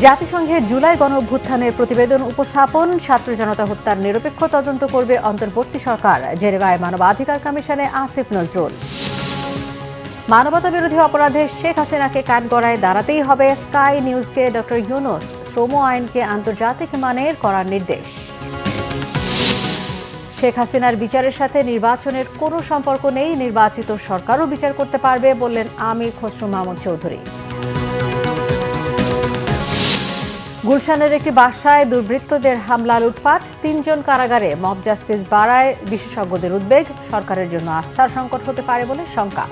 জাতিসংঘের জুলাই গণঅভ্যুত্থানের প্রতিবেদন উপস্থাপন, ছাত্র জনতা হত্যার নিরপেক্ষ তদন্ত করবে অন্তর্বর্তী সরকার, জেনেভায় মানবাধিকার কমিশনে আসিফ নজরুল। মানবতা বিরোধী অপরাধে শেখ হাসিনাকে কাঠগড়ায় দাঁড়াতেই হবে, স্কাই নিউজকে ডক্টর ইউনূস। শ্রম আইনকে আন্তর্জাতিক মানের করার নির্দেশ। শেখ হাসিনার বিচারের সাথে নির্বাচনের কোনো সম্পর্ক নেই, নির্বাচিত সরকারও বিচার করতে পারবে বললেন আমির খসরু মাহমুদ চৌধুরী। গুলশানের একটি বাসায় দুর্বৃত্তদের হামলা, লুটপাট, ৩ জন কারাগারে। মব জাস্টিস বাড়ায় বিশেষজ্ঞদের উদ্বেগ, সরকারের জন্য আস্থার সংকট হতে পারে বলে শঙ্কা।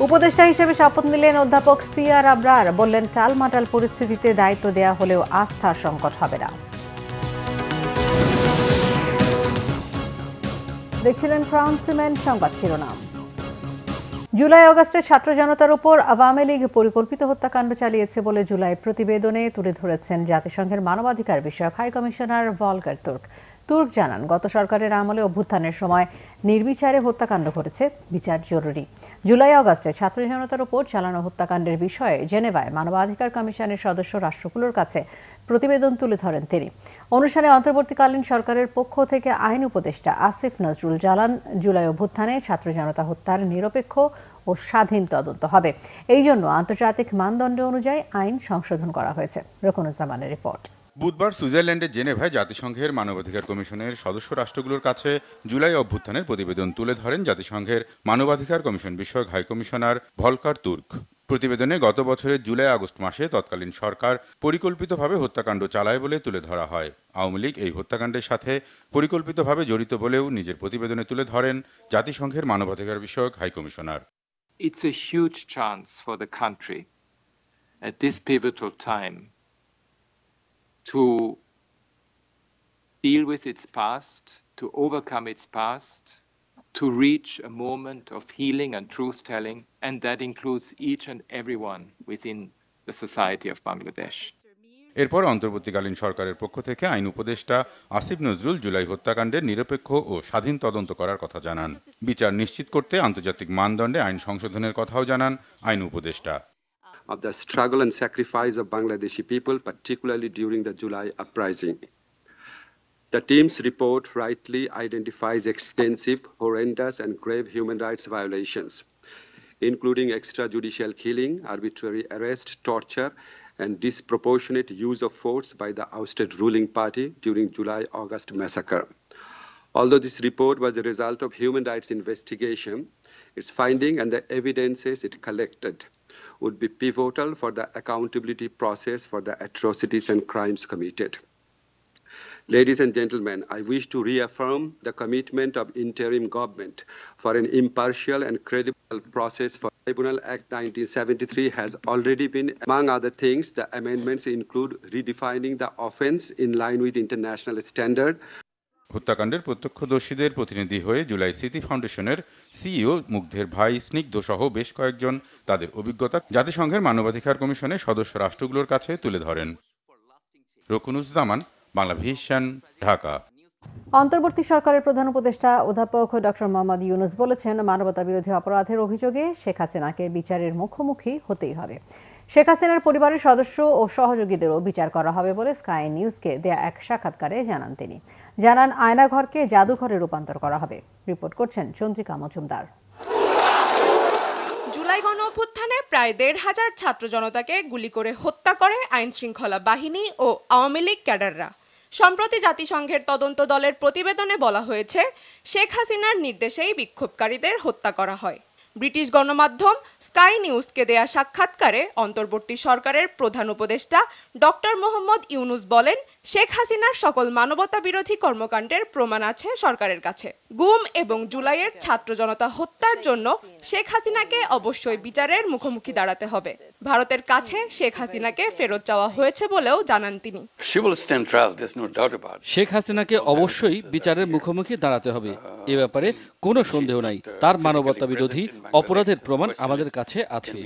উপদেষ্টা হিসেবে শপথ নিলেন অধ্যাপক সিআর আবরার, বললেন টালমাটাল পরিস্থিতিতে দায়িত্ব দেয়া হলেও আস্থার সংকট হবে না। দেখছিলেন ক্রাউন সিমেন্ট সংবাদ শিরোনাম। জুলাই আগস্টে ছাত্র জনতার উপর আওয়ামী লীগ পরিকল্পিত হত্যাকাণ্ড চালিয়েছে বলে জুলাই প্রতিবেদনে তুলে ধরেছেন জাতিসংঘের মানবাধিকার বিষয়ক high commissioner Volker Turk. Turk জানান, গত সরকারের আমলে অভ্যুত্থানের সময় নির্বিচারে হত্যাকাণ্ড ঘটেছে, বিচার জরুরি। জুলাই আগস্টে ছাত্র জনতার উপর চালানো হত্যাকাণ্ডের বিষয়ে জেনেভায় মানবাধিকার কমিশনের সদস্য রাষ্ট্রগুলোর কাছে প্রতিবেদন তুলে ধরেন তিনি। অনুষ্ঠানে অন্তর্বর্তীকালীন সরকারের পক্ষ থেকে আইন উপদেষ্টা আসিফ নজরুল জানান, জুলাই অভ্যুত্থানে ছাত্র জনতা হত্যার নিরপেক্ষ ও স্বাধীন তদন্ত হবে। এই জন্য আন্তর্জাতিক মানদণ্ড অনুযায়ী আইন সংশোধন করা হয়েছে। রকুনুজ্জামানের রিপোর্ট। বুধবার সুইজারল্যান্ডের জেনেভায় জাতিসংঘের মানবাধিকার কমিশনের সদস্য রাষ্ট্রগুলোর কাছে জুলাই অভ্যুত্থানের প্রতিবেদন তুলে ধরেন জাতিসংঘের মানবাধিকার কমিশন বিষয়ক হাই কমিশনার ভলকার তুর্ক। প্রতিবেদনে গত বছরের জুলাই আগস্ট মাসে তৎকালীন সরকার পরিকল্পিতভাবে হত্যাকাণ্ড চালায় বলে তুলে ধরা হয়। আওয়ামী লীগ এই হত্যাকাণ্ডের সাথে পরিকল্পিতভাবে জড়িত বলেও নিজের প্রতিবেদনে তুলে ধরেন জাতিসংঘের মানবাধিকার বিষয়ক high commissioner. It's a huge chance for the country at this pivotal time to deal with its past, to overcome its past, to reach a moment of healing and truth-telling, and that includes each and everyone within the society of Bangladesh. এরপর অন্তর্বর্তীকালীন সরকারের পক্ষ থেকে আইন উপদেষ্টা আসিফ নজরুল জুলাই হত্যাকাণ্ডের নিরপেক্ষ ও স্বাধীন তদন্ত করার কথা জানান। বিচার নিশ্চিত করতে আন্তর্জাতিক মানদণ্ডে আইন সংশোধনের কথাও জানান আইন উপদেষ্টা। Of the struggle and sacrifice of Bangladeshi people, particularly during the July uprising. The team's report rightly identifies extensive, horrendous and grave human rights violations, including extrajudicial killing, arbitrary arrest, torture, and disproportionate use of force by the ousted ruling party during July-August massacre. Although this report was a result of human rights investigation, its finding and the evidences it collected would be pivotal for the accountability process for the atrocities and crimes committed. Ladies and gentlemen, I wish to reaffirm the commitment of interim government for an impartial and credible process for Tribunal Act 1973 has already been, among other things, the amendments include redefining the offence in line with international standard. হত্যাকাণ্ডের প্রত্যক্ষদর্শীদের প্রতিনিধি হয়ে জুলাই স্মৃতি ফাউন্ডেশনের CEO মুগ্ধের ভাই স্নিগ্ধ সহ বেশ কয়েকজন তাদের অভিজ্ঞতা জাতিসংঘের মানবাধিকার কমিশনের সদস্য রাষ্ট্রগুলোর কাছে তুলে ধরেন। রকুনুজ্জামান, বাংলা ভিশন, ঢাকা। অন্তর্বর্তী সরকারের প্রধান উপদেষ্টা অধ্যাপক ডক্টর মোহাম্মদ ইউনূস বলেছেন, মানবতা বিরোধী অপরাধের অভিযোগে শেখ হাসিনাকে বিচারের মুখোমুখি হতেই হবে। শেখ হাসিনার পরিবারের সদস্য ও সহযোগীদেরও বিচার করা হবে বলে স্কাই নিউজকে দেয়া এক সাক্ষাৎকারে জানান তিনি। জানান, আয়নাঘরকে জাদুঘরে রূপান্তর করা হবে। রিপোর্ট করছেন চন্দ্রিকা মজুমদার। জুলাই গণঅভ্যুত্থানে প্রায় ১৫০০ ছাত্র জনতাকে গুলি করে হত্যা করে আইন শৃঙ্খলা বাহিনী ও আওয়ামী লীগ ক্যাডাররা। সম্প্রতি জাতিসংঘের তদন্ত দলের প্রতিবেদনে বলা হয়েছে, শেখ হাসিনার নির্দেশেই বিক্ষোভকারীদের হত্যা করা হয়। ব্রিটিশ গণমাধ্যম স্কাই নিউজকে দেয়া সাক্ষাৎকারে অন্তর্বর্তী সরকারের প্রধান উপদেষ্টা ডক্টর মোহাম্মদ ইউনূস বলেন, শেখ হাসিনার সকল মানবতা বিরোধী কর্মকাণ্ডের প্রমাণ আছে সরকারের কাছে। গুম এবং জুলাইয়ের ছাত্র জনতা হত্যার জন্য শেখ হাসিনাকে অবশ্যই বিচারের মুখোমুখি দাঁড়াতে হবে। ভারতের কাছে শেখ হাসিনাকে ফেরত চাওয়া হয়েছে বলেও জানান তিনি। শেখ হাসিনাকে অবশ্যই বিচারের মুখোমুখি দাঁড়াতে হবে, এ ব্যাপারে কোনো সন্দেহ নাই। তার মানবতা বিরোধী অপরাধের প্রমাণ আমাদের কাছে আছে।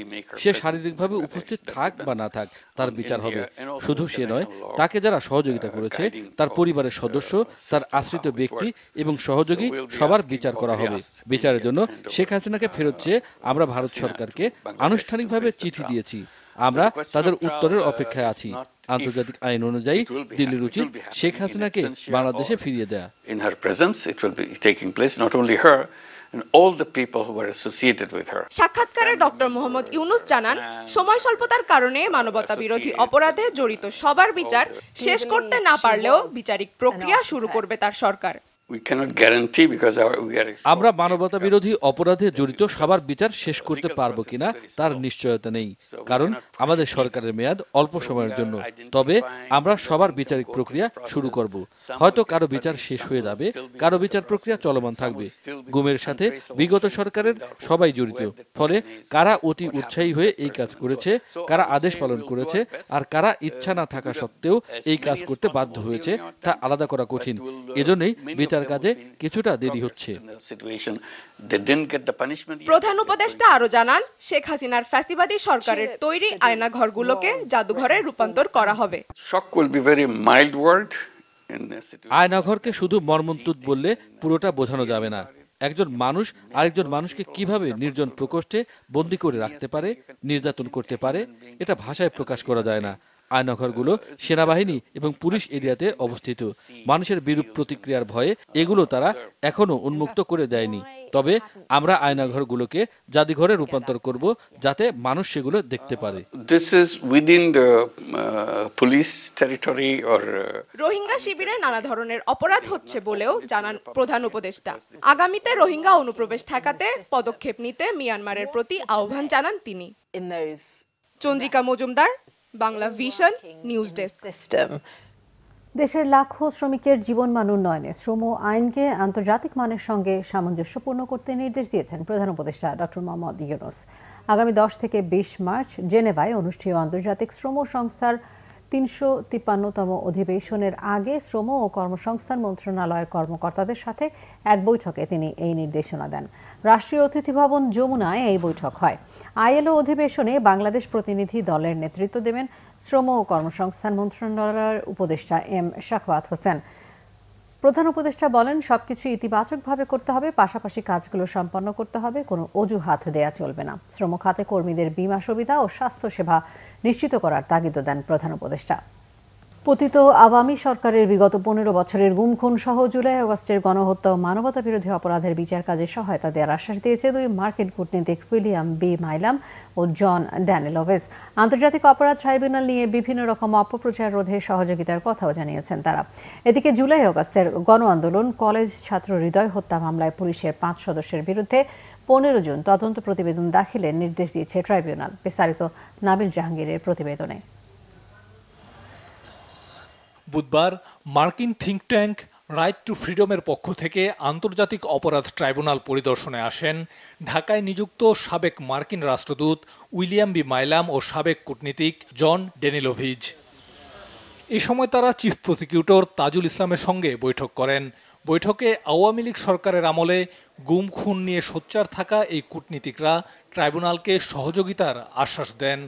সে শারীরিকভাবে উপস্থিত থাক বা না থাক, তার বিচার হবে। শুধু সে নয়, তাকে যারা সহযোগিতা করেছে, তার পরিবারের সদস্য, তার আশ্রিত ব্যক্তি এবং সহযোগী সবার বিচার করা হবে। বিচারের জন্য শেখ হাসিনাকে ফেরত চেয়ে আমরা ভারত সরকারকে আনুষ্ঠানিকভাবে চিঠি দিয়েছি। আমরা তাদের উত্তরের অপেক্ষায় আছি। আন্তর্জাতিক আইন অনুযায়ী দিল্লির উচিত শেখ হাসিনাকে বাংলাদেশে ফিরিয়ে দেয়া। In her presence, it will be taking place, not only her, and all the people who were associated with her. সাক্ষাৎকারে ডক্টর মোহাম্মদ ইউনুস জানান, সময় স্বল্পতার কারণে মানবতা বিরোধী অপরাধে জড়িত সবার বিচার শেষ করতে না পারলেও বিচারিক প্রক্রিয়া শুরু করবে তার সরকার। We cannot guarantee because we are. আমরা মানবতা বিরোধী অপরাধে জড়িত সবার বিচার শেষ করতে পারবো কিনা তার নিশ্চয়তা নেই, কারণ আমাদের সরকারের মেয়াদ অল্প সময়ের জন্য। তবে আমরা সবার বিচারিক প্রক্রিয়া শুরু করব। হয়তো কারো বিচার শেষ হয়ে যাবে, কারো বিচার প্রক্রিয়া চলমান থাকবে। গুমের সাথে বিগত সরকারের সবাই জড়িত, ফলে কারা অতি উৎসাহী হয়ে এই কাজ করেছে, কারা আদেশ পালন করেছে, আর কারা ইচ্ছা না থাকা সত্ত্বেও এই কাজ করতে বাধ্য হয়েছে তা আলাদা করা কঠিন। এজন্যই বিচার কাজে কিছুটা দেরি হচ্ছে। প্রধান উপদেষ্টা আরো জানান, শেখ হাসিনার ফ্যাসিবাদী সরকারের তৈরি আয়নাঘরগুলোকে জাদুঘরে রূপান্তর করা হবে। Shock will be very mild word. আয়নাঘরকে শুধু মর্মন্তুদ বললে পুরোটা বোঝানো যাবে না। একজন মানুষ আরেকজন মানুষকে কিভাবে নির্জন প্রকোষ্ঠে বন্দী করে রাখতে পারে, নির্যাতন করতে পারে, এটা ভাষায় প্রকাশ করা যায় না। আয়নাঘরগুলো সেনাবাহিনী এবং পুলিশ এরিয়াতে অবস্থিত। মানুষের বিরূপ প্রতিক্রিয়ার ভয়ে এগুলো তারা এখনো উন্মুক্ত করে দেয়নি। তবে আমরা আয়নাঘরগুলোকে জাদুঘরে রূপান্তর করব, যাতে মানুষ সেগুলো দেখতে পারে। This is within the police territory or Rohingya শিবিরে নানা ধরনের অপরাধ হচ্ছে বলেও জানান প্রধান উপদেষ্টা। আগামীতে রোহিঙ্গা অনুপ্রবেশ ঠেকাতে পদক্ষেপ নিতে মিয়ানমারের প্রতি আহ্বান জানান তিনি। Chandrika Majumdar, Bangla vision, news desk. দেশের লাখো শ্রমিকের জীবনমান উন্নয়নে শ্রম আইনকে আন্তর্জাতিক মানের সঙ্গে সামঞ্জস্যপূর্ণ করতে নির্দেশ দিয়েছেন প্রধান উপদেষ্টা ডক্টর মোহাম্মদ ইউনূস। আগামী 10 থেকে 20 মার্চ জেনেভায় অনুষ্ঠেয় আন্তর্জাতিক শ্রম সংস্থার 353তম অধিবেশনের আগে শ্রম ও কর্মসংস্থান মন্ত্রণালয়ের কর্মকর্তাদের সাথে এক বৈঠকে তিনি এই নির্দেশনা দেন। রাষ্ট্রীয় অতিথি ভবন যমুনায় এই বৈঠক হয়। আইএলও অধিবেশনে বাংলাদেশ প্রতিনিধি দলের নেতৃত্ব দেবেন শ্রম ও কর্মসংস্থান মন্ত্রণালয়ের উপদেষ্টা এম শাখাওয়াত হোসেন। প্রধান উপদেষ্টা বলেন, সবকিছু ইতিবাচকভাবে করতে হবে, পাশাপাশি কাজগুলো সম্পন্ন করতে হবে, কোনো অজুহাত দেয়া চলবে না। শ্রম খাতে কর্মীদের বীমা সুবিধা ও স্বাস্থ্যসেবা নিশ্চিত করার তাগিদ দেন প্রধান উপদেষ্টা। পতিত আওয়ামী সরকারের বিগত 15 বছরের গুম খুন সহ জুলাই আগস্টের গণহত্যা ও মানবতা বিরোধী অপরাধের বিচার কাজে সহায়তা দেওয়ার আশ্বাস দিয়েছে দুই মার্কিন কূটনীতিক উইলিয়াম বি মাইলাম ও জন ড্যানিলোভেজ। আন্তর্জাতিক অপরাধ ট্রাইব্যুনাল নিয়ে বিভিন্ন রকম অপপ্রচার রোধে সহযোগিতার কথাও জানিয়েছেন তারা। এদিকে জুলাই আগস্টের গণ আন্দোলন কলেজ ছাত্র হৃদয় হত্যা মামলায় পুলিশের 5 সদস্যের বিরুদ্ধে 15 জুন তদন্ত প্রতিবেদন দাখিলের নির্দেশ দিয়েছে ট্রাইব্যুনাল। বিস্তারিত নাবিল জাহাঙ্গীরের প্রতিবেদনে। বুধবার মার্কিন থিঙ্ক ট্যাঙ্ক রাইট টু ফ্রিডমের পক্ষ থেকে আন্তর্জাতিক অপরাধ ট্রাইব্যুনাল পরিদর্শনে আসেন ঢাকায় নিযুক্ত সাবেক মার্কিন রাষ্ট্রদূত উইলিয়াম বি মাইলাম ও সাবেক কূটনীতিক জন ড্যানিলোভিজ। এ সময় তারা চিফ প্রসিকিউটর তাজুল ইসলামের সঙ্গে বৈঠক করেন। বৈঠকে আওয়ামী লীগ সরকারের আমলে গুম খুন নিয়ে সোচ্চার থাকা এই কূটনীতিকরা ট্রাইব্যুনালকে সহযোগিতার আশ্বাস দেন।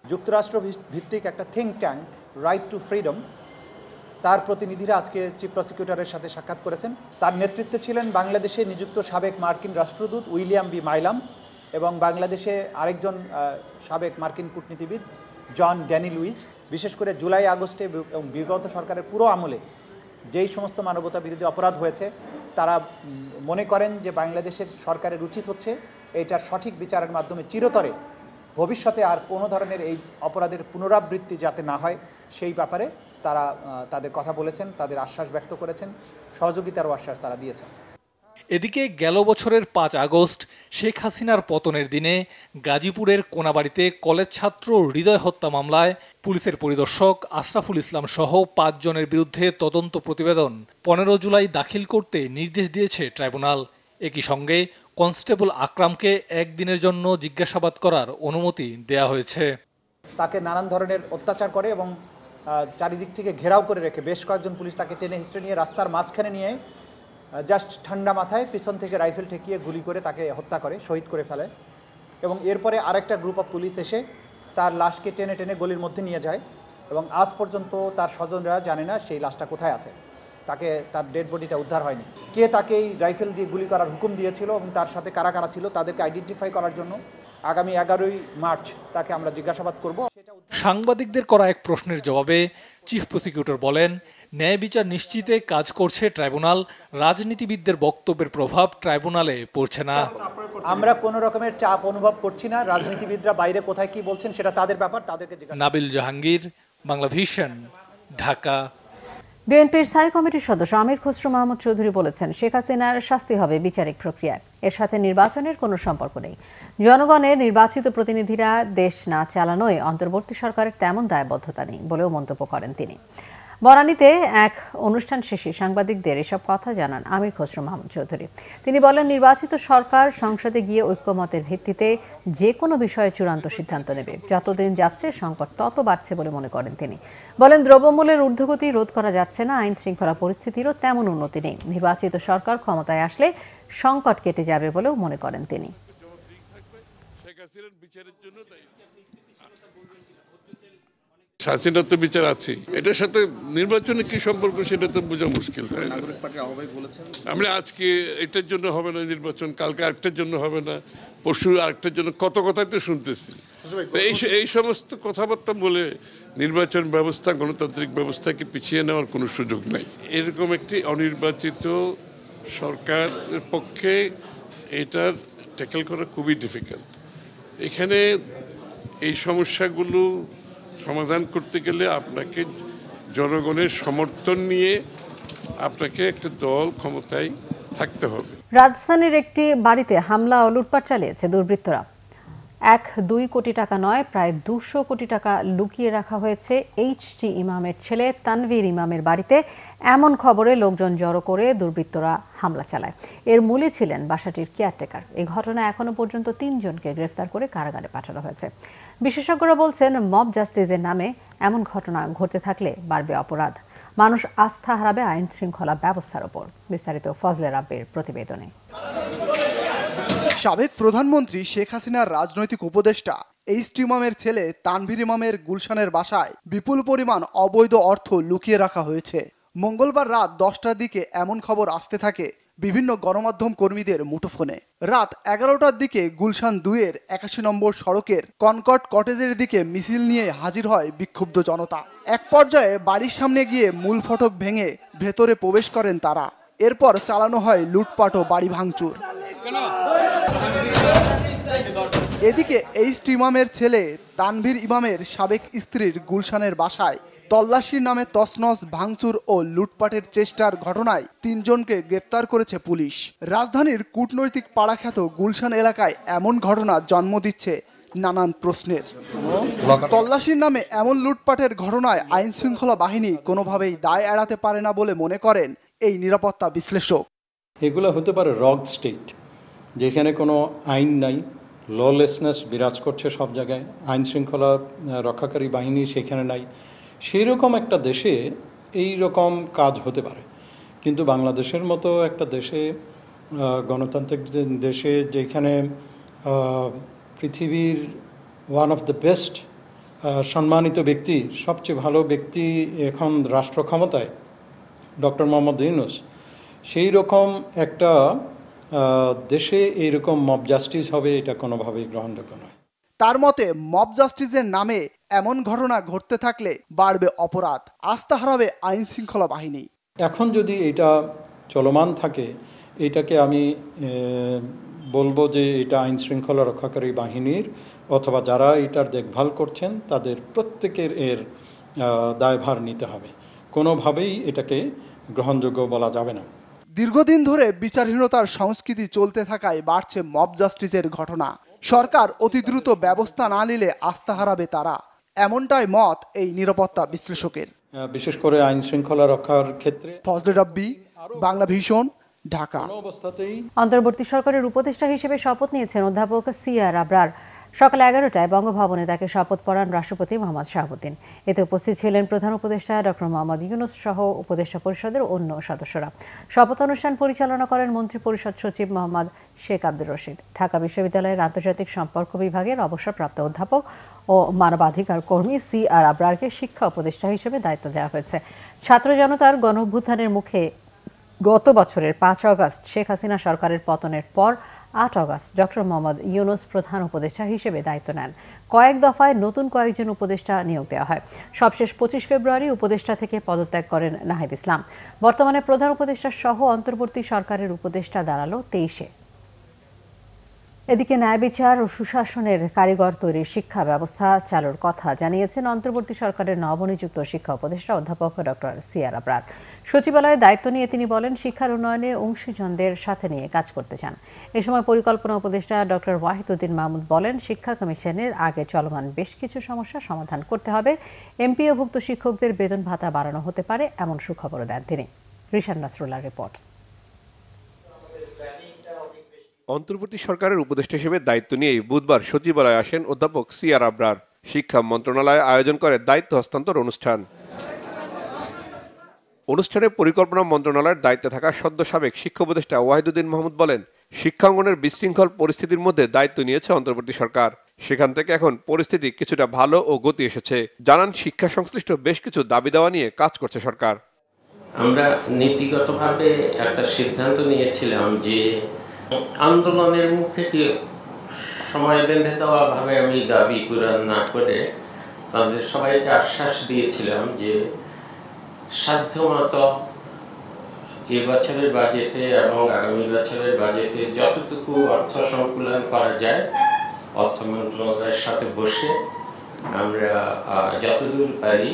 যুক্তরাষ্ট্র ভিত্তিক একটা think tank right two freedom, তার প্রতিনিধিরা আজকে চিফ প্রসিকিউটরের সাথে সাক্ষাৎ করেছেন। তার নেতৃত্বে ছিলেন বাংলাদেশে নিযুক্ত সাবেক মার্কিন রাষ্ট্রদূত উইলিয়াম বি মাইলাম এবং বাংলাদেশে আরেকজন সাবেক মার্কিন কূটনীতিবিদ জন ড্যানিলুইজ। বিশেষ করে জুলাই আগস্টে এবং বিগত সরকারের পুরো আমলে যেই সমস্ত মানবতা বিরোধী অপরাধ হয়েছে, তারা মনে করেন যে বাংলাদেশের সরকারের উচিত হচ্ছে এইটার সঠিক বিচারের মাধ্যমে চিরতরে ভবিষ্যতে আর কোনো ধরনের এই অপরাধের পুনরাবৃত্তি যাতে না হয় সেই ব্যাপারে তারা তাদের কথা বলেছেন, তাদের আশ্বাস ব্যক্ত করেছেন, সহযোগিতারও আশ্বাস তারা দিয়েছেন। এদিকে গেল বছরের 5 আগস্ট শেখ হাসিনার পতনের দিনে গাজীপুরের কোনাবাড়িতে কলেজ ছাত্র হৃদয় হত্যা মামলায় পুলিশের পরিদর্শক আশরাফুল ইসলাম সহ 5 জনের বিরুদ্ধে তদন্ত প্রতিবেদন 15 জুলাই দাখিল করতে নির্দেশ দিয়েছে ট্রাইব্যুনাল। একই সঙ্গে কনস্টেবল আকরামকে 1 দিনের জন্য জিজ্ঞাসাবাদ করার অনুমতি দেয়া হয়েছে। তাকে নানান ধরনের অত্যাচার করে এবং চারিদিক থেকে ঘেরাও করে রেখে বেশ কয়েকজন পুলিশ তাকে টেনে হিঁচড়ে নিয়ে রাস্তার মাঝখানে নিয়ে জাস্ট ঠান্ডা মাথায় পিছন থেকে রাইফেল ঠেকিয়ে গুলি করে তাকে হত্যা করে, শহীদ করে ফেলে। এবং এরপরে আরেকটা গ্রুপ অফ পুলিশ এসে তার লাশকে টেনে টেনে গলির মধ্যে নিয়ে যায় এবং আজ পর্যন্ত তার স্বজনরা জানে না সেই লাশটা কোথায় আছে, তার ডেড বডিটা উদ্ধার হয়নি। কে তাকে এই রাইফেল দিয়ে গুলি করার হুকুম দিয়েছিল এবং তার সাথে কারা কারা ছিল তাদেরকে আইডেন্টিফাই করার জন্য আগামী 11ই মার্চ তাকে আমরা জিজ্ঞাসাবাদ করব। সাংবাদিকদের করা এক প্রশ্নের জবাবে চিফ প্রসিকিউটর বলেন, ন্যায় বিচার নিশ্চিতে কাজ করছে ট্রাইব্যুনাল, রাজনীতিবিদদের বক্তব্যের প্রভাব ট্রাইব্যুনালে পড়ছে না। আমরা কোনো রকমের চাপ অনুভব করছি না। রাজনীতিবিদরা বাইরে কোথায় কি বলছেন সেটা তাদের ব্যাপার, তাদেরকে জিজ্ঞাসা। নাবিল জাহাঙ্গীর, বাংলা ভিশন, ঢাকা। বিএনপির স্থায়ী কমিটির সদস্য আমির খসরু মাহমুদ চৌধুরী বলেছেন, শেখ হাসিনার শাস্তি হবে বিচারিক প্রক্রিয়ায়, এর সাথে নির্বাচনের কোনো সম্পর্ক নেই। জনগণের নির্বাচিত প্রতিনিধিরা দেশ না চালানোয় অন্তর্বর্তী সরকারের তেমন দায়বদ্ধতা নেই বলেও মন্তব্য করেন তিনি। বনানীতে এক অনুষ্ঠান শেষে সাংবাদিকদের এসব কথা জানান আমির খসরু মাহমুদ চৌধুরী। তিনি বলেন, নির্বাচিত সরকার সংসদে গিয়ে ঐক্যমতের ভিত্তিতে যে কোনো বিষয়ে চূড়ান্ত সিদ্ধান্ত নেবে। যতদিন যাচ্ছে সংকট তত বাড়ছে বলে মনে করেন তিনি। বলেন, দ্রব্যমূল্যের ঊর্ধ্বগতি রোধ করা যাচ্ছে না, আইন শৃঙ্খলা পরিস্থিতিরও তেমন উন্নতি নেই। নির্বাচিত সরকার ক্ষমতায় আসলে সংকট কেটে যাবে বলেও মনে করেন তিনি। স্বাধীনতা বিচার আছে, এটার সাথে নির্বাচনের কি সম্পর্ক সেটা তো বোঝা মুশকিল। আমরা আজকে এটার জন্য হবে না নির্বাচন, কালকে আরেকটার জন্য হবে না, পরশু আরেকটার জন্য, কত কথাই তো শুনতেছি। এই সমস্ত কথাবার্তা বলে নির্বাচন ব্যবস্থা, গণতান্ত্রিক ব্যবস্থাকে পিছিয়ে নেওয়ার কোনো সুযোগ নাই। এরকম একটি অনির্বাচিত সরকারের পক্ষে এটার ট্যাকেল করা খুবই ডিফিকাল্ট। এখানে এই সমস্যাগুলো সমাধান করতে গেলে আপনাকে জনগণের সমর্থন নিয়ে আপনাকে একটা দল ক্ষমতায় থাকতে হবে। রাজধানীর একটি বাড়িতে হামলা ও লুটপাট চালিয়েছে দুর্বৃত্তরা। 1-2 কোটি টাকা নয়, প্রায় 200 কোটি টাকা লুকিয়ে রাখা হয়েছে এইচটি ইমামের ছেলে তানভীর ইমামের বাড়িতে। এমন খবরে লোকজন জড়ো করে দুর্বৃত্তরা হামলা চালায়। এর মূলে ছিলেন বাসাটির কেয়ারটেকার। এই ঘটনায় এখনো পর্যন্ত 3 জনকে গ্রেফতার করে কারাগারে পাঠানো হয়েছে। বিশেষজ্ঞরা বলছেন, মব জাস্টিসের নামে এমন ঘটনা ঘটতে থাকলে বাড়বে অপরাধ, মানুষ আস্থা হারাবে আইন শৃঙ্খলা ব্যবস্থার ওপর। বিস্তারিত ফজলে রাব্বির প্রতিবেদনে। সাবেক প্রধানমন্ত্রী শেখ হাসিনার রাজনৈতিক উপদেষ্টা এইচটি ইমামের ছেলে তানভীর ইমামের গুলশানের বাসায় বিপুল পরিমাণ অবৈধ অর্থ লুকিয়ে রাখা হয়েছে। মঙ্গলবার রাত 10টার দিকে এমন খবর আসতে থাকে বিভিন্ন গণমাধ্যম কর্মীদের মুঠোফোনে। রাত 11টার দিকে গুলশান 2-এর 81 নম্বর সড়কের কনকর্ড কটেজের দিকে মিছিল নিয়ে হাজির হয় বিক্ষুব্ধ জনতা। এক পর্যায়ে বাড়ির সামনে গিয়ে মূল ফটক ভেঙে ভেতরে প্রবেশ করেন তারা। এরপর চালানো হয় লুটপাট ও বাড়ি ভাঙচুর। এদিকে এইচটি ইমামের ছেলে তানভীর ইমামের সাবেক স্ত্রীর গুলশানের বাসায় তল্লাশির নামে তছনছ ভাঙচুর ও লুটপাটের চেষ্টার ঘটনায় 3 জনকে গ্রেপ্তার করেছে পুলিশ। রাজধানীর কূটনৈতিক পাড়াখ্যাত গুলশান এলাকায় এমন ঘটনা জন্ম দিচ্ছে নানান প্রশ্নের। তল্লাশির নামে এমন লুটপাটের ঘটনায় আইন শৃঙ্খলা বাহিনী কোনোভাবেই দায় এড়াতে পারে না বলে মনে করেন এই নিরাপত্তা বিশ্লেষক। এগুলো হতে পারে রগ স্টেট, যেখানে কোনো আইন নাই, ললেসনেস বিরাজ করছে সব জায়গায়, আইন শৃঙ্খলা রক্ষাকারী বাহিনী সেখানে নাই। সেই রকম একটা দেশে এই রকম কাজ হতে পারে, কিন্তু বাংলাদেশের মতো একটা দেশে, গণতান্ত্রিক দেশে, যেখানে পৃথিবীর ওয়ান অফ দ্য বেস্ট সম্মানিত ব্যক্তি, সবচেয়ে ভালো ব্যক্তি এখন রাষ্ট্র ক্ষমতায়, ডক্টর মোহাম্মদ ইউনূস, সেই রকম একটা দেশে এইরকম মব জাস্টিস হবে, এটা কোনোভাবেই গ্রহণযোগ্য নয়। তার মতে, মব জাস্টিসের নামে এমন ঘটনা ঘটতে থাকলে বাড়বে অপরাধ, আস্থা হারাবে আইন শৃঙ্খলা বাহিনী। এখন যদি এটা চলমান থাকে, এটাকে আমি বলবো যে এটা আইন শৃঙ্খলা রক্ষাকারী বাহিনীর অথবা যারা এটার দেখভাল করছেন তাদের প্রত্যেকের এর দায়ভার নিতে হবে। কোনোভাবেই এটাকে গ্রহণযোগ্য বলা যাবে না। দীর্ঘদিন ধরে বিচারহীনতার সংস্কৃতি চলতে থাকায় বাড়ছে মব জাস্টিসের ঘটনা। সরকার অতি দ্রুত ব্যবস্থা না নিলে আস্থা হারাবে তারা, এমনটাই মত এই নিরাপত্তা বিশ্লেষকের। বিশেষ করে আইন শৃঙ্খলা রক্ষার ক্ষেত্রে। ফজলে রাব্বি, বাংলা ভিশন, ঢাকা। অন্তর্বর্তী সরকারের উপদেষ্টা হিসেবে শপথ নিয়েছেন অধ্যাপক সিআর আবরার। সকাল 11টায় বঙ্গভবনে তাকে শপথ পড়ান রাষ্ট্রপতি মোহাম্মদ শাহাবুদ্দিন। এতে উপস্থিত ছিলেন প্রধান উপদেষ্টা ডক্টর মোহাম্মদ ইউনূস সহ উপদেষ্টা পরিষদের অন্য সদস্যরা। শপথ অনুষ্ঠান পরিচালনা করেন মন্ত্রিপরিষদ সচিব মোহাম্মদ শেখ আব্দুর রশিদ। ঢাকা বিশ্ববিদ্যালয়ের আন্তর্জাতিক সম্পর্ক বিভাগের অবসরপ্রাপ্ত অধ্যাপক ও মানবাধিকার কর্মী সিআর আবরারকে শিক্ষা উপদেষ্টা হিসেবে দায়িত্ব দেওয়া হয়েছে। ছাত্র জনতার গণঅভ্যুত্থানের মুখে গত বছরের 5 আগস্ট শেখ হাসিনা সরকারের পতনের পর 8 অগস্ট ডক্টর মোহাম্মদ ইউনূস প্রধান উপদেষ্টা হিসেবে দায়িত্ব নেন। কয়েক দফায় নতুন কয়েকজন উপদেষ্টা নিয়োগ দেওয়া হয়। সবশেষ 25 ফেব্রুয়ারি উপদেষ্টা থেকে পদত্যাগ করেন নাহিদ ইসলাম। বর্তমানে প্রধান উপদেষ্টা সহ অন্তর্বর্তী সরকারের উপদেষ্টা দাঁড়ালো 23-এ। এদিকে ন্যায় বিচার ও সুশাসনের কারিগর তৈরির শিক্ষা ব্যবস্থা চালুর কথা জানিয়েছেন অন্তর্বর্তী সরকারের নবনিযুক্ত শিক্ষা উপদেষ্টা অধ্যাপক ডক্টর সিয়ার আবরার। সচিবালয়ে দায়িত্ব নিয়ে তিনি বলেন, শিক্ষার উন্নয়নে অংশীজনদের সাথে নিয়ে কাজ করতে চান। এ সময় পরিকল্পনা উপদেষ্টা ডক্টর ওয়াহিদুদ্দিন মাহমুদ বলেন, শিক্ষা কমিশনের আগে চলমান বেশ কিছু সমস্যা সমাধান করতে হবে। এমপিওভুক্ত শিক্ষকদের বেতন ভাতা বাড়ানো হতে পারে, এমন সুখবরও দেন তিনি। রিশান নাসরুল্লাহর রিপোর্ট। অন্তর্বর্তী সরকারের উপদেষ্টা হিসেবে দায়িত্ব নিয়ে বুধবার সচিবালয়ে আসেন অধ্যাপক সিয়ার আবরার। শিক্ষা মন্ত্রণালয় আয়োজন করে দায়িত্ব হস্তান্তর অনুষ্ঠান। অনুষ্ঠানে পরিকল্পনা মন্ত্রণালয়ের দায়িত্বে থাকা সদ্য সাবেক শিক্ষা উপদেষ্টা ওয়াহিদুদ্দিন মাহমুদ বলেন, শিক্ষাঙ্গনের বিশৃঙ্খল পরিস্থিতির মধ্যে দায়িত্ব নিয়েছে অন্তর্বর্তী সরকার। সেখান থেকে এখন পরিস্থিতি কিছুটা ভালো ও গতি এসেছে। জানান, শিক্ষা সংশ্লিষ্ট বেশ কিছু দাবি দেওয়া নিয়ে কাজ করছে সরকার। আমরা নীতিগতভাবে একটা সিদ্ধান্ত নিয়েছিলাম যে আন্দোলনের মুখে কি সময় বেঁধে দেওয়া ভাবে আমি দাবি পূরণ না করে তাদের সবাইকে আশ্বাস দিয়েছিলাম যে সাধ্যমতো এবছরের বাজেটে এবং আগামী বছরের বাজেটে যতটুকু অর্থ সংকুলন করা যায় অর্থ মন্ত্রণালয়ের সাথে বসে আমরা যতদূর পারি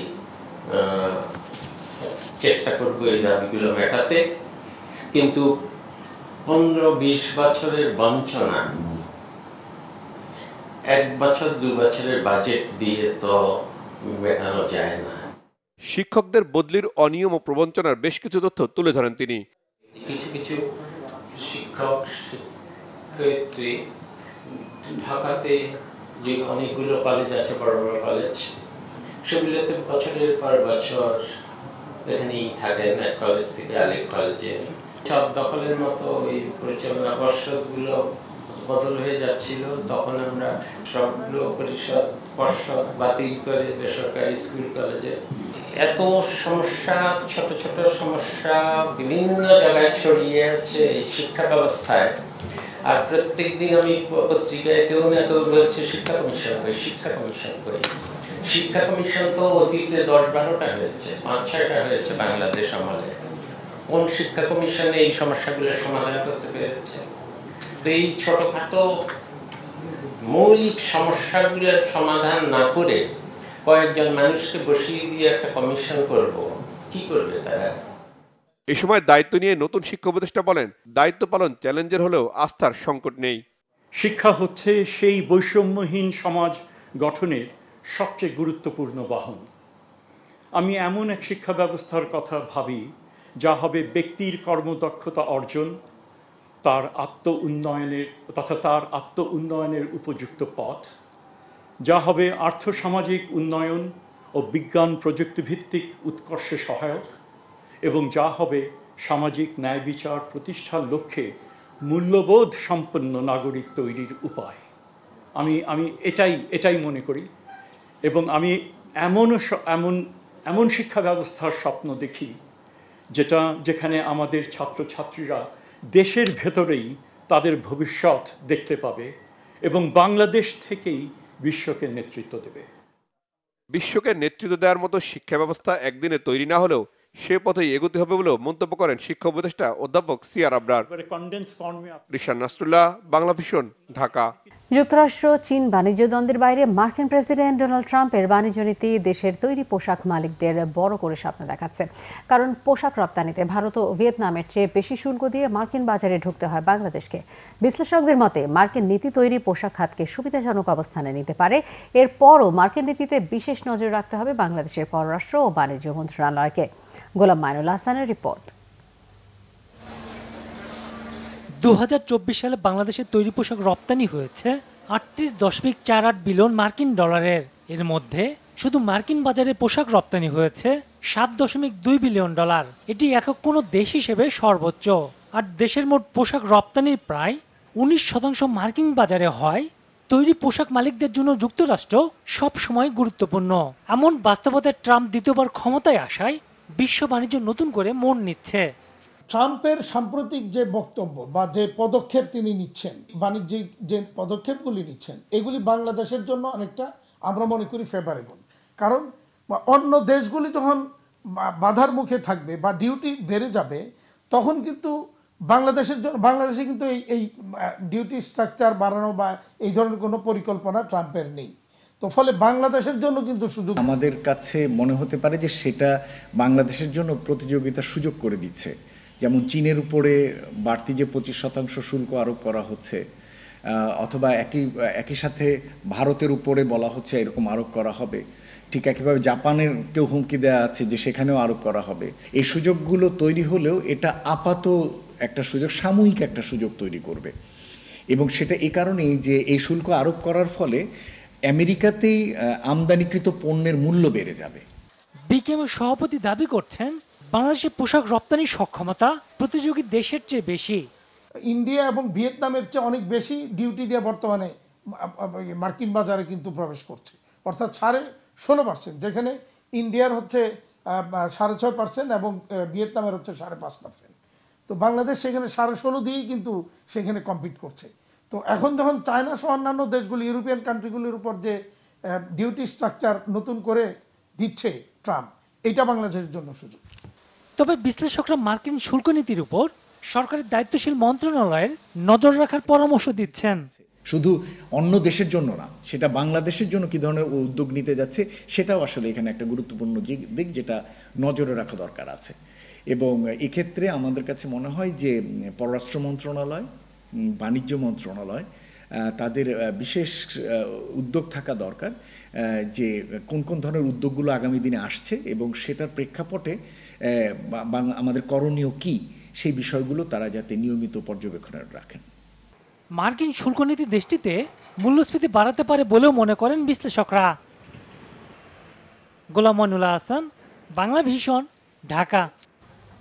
চেষ্টা করব এই দাবিগুলো মেটাতে। কিন্তু 15-20 বছরের বঞ্চনা 1 বছর 2 বছরের বাজেট দিয়ে তো মেটানো যায় না। শিক্ষকদের বদলির অনিয়ম ও প্রবঞ্চনার বেশ কিছু তথ্য তুলে ধরেন তিনি। কিছু কিছু শিক্ষক শিক্ষয়িত্রী ঢাকাতে যে অনেকগুলো কলেজ আছে, বড় বড় কলেজ, সেগুলোতে বছরের পর বছর এখানেই থাকেন, এক কলেজ থেকে আরেক কলেজে। সব দখলের মতো ওই পরিচালনা পর্ষদগুলো বদল হয়ে যাচ্ছিল। তখন আমরা সবগুলো পর্ষদ বাতিল করে বেসরকারি স্কুল কলেজে এত সমস্যা, ছোট ছোট সমস্যা বিভিন্ন জায়গায় ছড়িয়ে আছে এই শিক্ষা ব্যবস্থায়। আর প্রত্যেক দিন আমি পত্রিকায় কেউ না কেউ বলছে শিক্ষা কমিশন কই, শিক্ষা কমিশন কই। শিক্ষা কমিশন তো অতীতে 10-12টা হয়েছে, 5-6টা হয়েছে বাংলাদেশ আমলে। কোন শিক্ষা কমিশনে এই সমস্যাগুলোর সমাধান করতে পেরেছে? এই ছোটখাটো মৌলিক সমস্যাগুলোর সমাধান না করে কয়েকজন মানুষকে বসিয়ে দিয়ে একটা কমিশন করব, কি করবে তারা? এ সময় দায়িত্ব নিয়ে নতুন শিক্ষা উপদেষ্টা বলেন, দায়িত্ব পালন চ্যালেঞ্জের হলেও আস্থার সংকট নেই। শিক্ষা হচ্ছে সেই বৈষম্যহীন সমাজ গঠনের সবচেয়ে গুরুত্বপূর্ণ বাহন। আমি এমন এক শিক্ষা ব্যবস্থার কথা ভাবি যা হবে ব্যক্তির কর্মদক্ষতা অর্জন, তার আত্ম উন্নয়নের উপযুক্ত পথ, যা হবে আর্থসামাজিক উন্নয়ন ও বিজ্ঞান প্রযুক্তিভিত্তিক উৎকর্ষে সহায়ক, এবং যা হবে সামাজিক ন্যায় বিচার প্রতিষ্ঠার লক্ষ্যে মূল্যবোধ সম্পন্ন নাগরিক তৈরির উপায়। আমি এটাই মনে করি, এবং আমি এমন শিক্ষা ব্যবস্থার স্বপ্ন দেখি যেখানে আমাদের ছাত্রছাত্রীরা দেশের ভেতরেই তাদের ভবিষ্যৎ দেখতে পাবে এবং বাংলাদেশ থেকেই বিশ্বকে নেতৃত্ব দেবে। বিশ্বকে নেতৃত্ব দেওয়ার মতো শিক্ষা ব্যবস্থা একদিনে তৈরি না হলেও সে পথেই এগোতে হবে বলেও মন্তব্য করেন শিক্ষা উপদেষ্টা অধ্যাপক সিয়ার আবরার। রিশান নাসরুল্লাহ, বাংলা ভিশন, ঢাকা। যুক্তরাষ্ট্র চীন বাণিজ্য দ্বন্দ্বের বাইরে মার্কিন প্রেসিডেন্ট ডোনাল্ড ট্রাম্পের বাণিজ্য নীতি দেশের তৈরি পোশাক মালিকদের বড় করে স্বপ্ন দেখাচ্ছে। কারণ পোশাক রপ্তানিতে ভারত ও ভিয়েতনামের চেয়ে বেশি শুল্ক দিয়ে মার্কিন বাজারে ঢুকতে হয় বাংলাদেশকে। বিশ্লেষকদের মতে মার্কিন নীতি তৈরি পোশাক খাতকে সুবিধাজনক অবস্থানে নিতে পারে। এরপরও মার্কিন নীতিতে বিশেষ নজর রাখতে হবে বাংলাদেশের পররাষ্ট্র ও বাণিজ্য মন্ত্রণালয়কে। গোলাম মাইনুল হাসানের রিপোর্ট। 2024 সালে বাংলাদেশের তৈরি পোশাক রপ্তানি হয়েছে 38.48 বিলিয়ন মার্কিন ডলারের। এর মধ্যে শুধু মার্কিন বাজারে পোশাক রপ্তানি হয়েছে 7.2 বিলিয়ন ডলার। এটি একক কোনো দেশ হিসেবে সর্বোচ্চ। আর দেশের মোট পোশাক রপ্তানির প্রায় 19% মার্কিন বাজারে হয়। তৈরি পোশাক মালিকদের জন্য যুক্তরাষ্ট্র সবসময় গুরুত্বপূর্ণ। এমন বাস্তবতায় ট্রাম্প দ্বিতীয়বার ক্ষমতায় আসায় বিশ্ব বাণিজ্য নতুন করে মোড় নিচ্ছে। ট্রাম্পের সাম্প্রতিক যে বক্তব্য বা যে পদক্ষেপ তিনি নিচ্ছেন, বাণিজ্যিক যে পদক্ষেপগুলি নিচ্ছেন, এগুলি বাংলাদেশের জন্য অনেকটা আমরা মনে করি ফেভারেবল। কারণ অন্য দেশগুলি যখন বাধার মুখে থাকবে বা ডিউটি বেড়ে যাবে, তখন কিন্তু বাংলাদেশে কিন্তু এই ডিউটি স্ট্রাকচার বাড়ানো বা এই ধরনের কোনো পরিকল্পনা ট্রাম্পের নেই। তো ফলে বাংলাদেশের জন্য কিন্তু সুযোগ, আমাদের কাছে মনে হতে পারে যে সেটা বাংলাদেশের জন্য প্রতিযোগিতার সুযোগ করে দিচ্ছে। যেমন চীনের উপরে বাড়তি যে 25% শুল্ক আরোপ করা হচ্ছে, অথবা একই সাথে ভারতের উপরে বলা হচ্ছে এরকম আরোপ করা হবে, ঠিক একইভাবে জাপানেরকেও হুমকি দেওয়া আছে যে সেখানেও আরোপ করা হবে। এই সুযোগগুলো তৈরি হলেও এটা আপাত একটা সুযোগ, সাময়িক একটা সুযোগ তৈরি করবে। এবং সেটা এই কারণেই যে এই শুল্ক আরোপ করার ফলে আমেরিকাতেই আমদানিকৃত পণ্যের মূল্য বেড়ে যাবে। বিকেএমের সভাপতি দাবি করছেন বাংলাদেশের পোশাক রপ্তানির সক্ষমতা প্রতিযোগী দেশের চেয়ে বেশি। ইন্ডিয়া এবং ভিয়েতনামের চেয়ে অনেক বেশি ডিউটি দিয়ে বর্তমানে মার্কিন বাজারে কিন্তু প্রবেশ করছে, অর্থাৎ 16.5%, যেখানে ইন্ডিয়ার হচ্ছে 6.5% এবং ভিয়েতনামের হচ্ছে 5.5%। তো বাংলাদেশ সেখানে 16.5 দিয়েই কিন্তু সেখানে কম্পিট করছে। তো এখন যখন চায়না সহ অন্যান্য দেশগুলি, ইউরোপিয়ান কান্ট্রিগুলির উপর যে ডিউটি স্ট্রাকচার নতুন করে দিচ্ছে ট্রাম্প, এটা বাংলাদেশের জন্য সুযোগ। তবে বিশ্লেষকরা মার্কিন শুল্ক নীতির উপর সরকারের দায়িত্বশীল মন্ত্রণালয়ের নজর রাখার পরামর্শ দিচ্ছেন। শুধু অন্য দেশের জন্য না, সেটা বাংলাদেশের জন্য কী ধরনের উদ্যোগ নিতে যাচ্ছে সেটাও আসলে এখানে একটা গুরুত্বপূর্ণ দিক, যেটা নজরে রাখা দরকার আছে। এবং এক্ষেত্রে আমাদের কাছে মনে হয় যে পররাষ্ট্র মন্ত্রণালয়, বাণিজ্য মন্ত্রণালয়, তাদের বিশেষ উদ্যোগ থাকা দরকার যে কোন কোন ধরনের উদ্যোগগুলো আগামী দিনে আসছে এবং সেটার প্রেক্ষাপটে আমাদের করণীয় কী, সেই বিষয়গুলো তারা যাতে নিয়মিত পর্যবেক্ষণে রাখেন। মার্কিন শুল্ক নীতি দেশটিতে মূল্যস্ফীতি বাড়াতে পারে বলেও মনে করেন বিশ্লেষকরা। গোলাম মইনুল হাসান, বাংলা ভিশন, ঢাকা।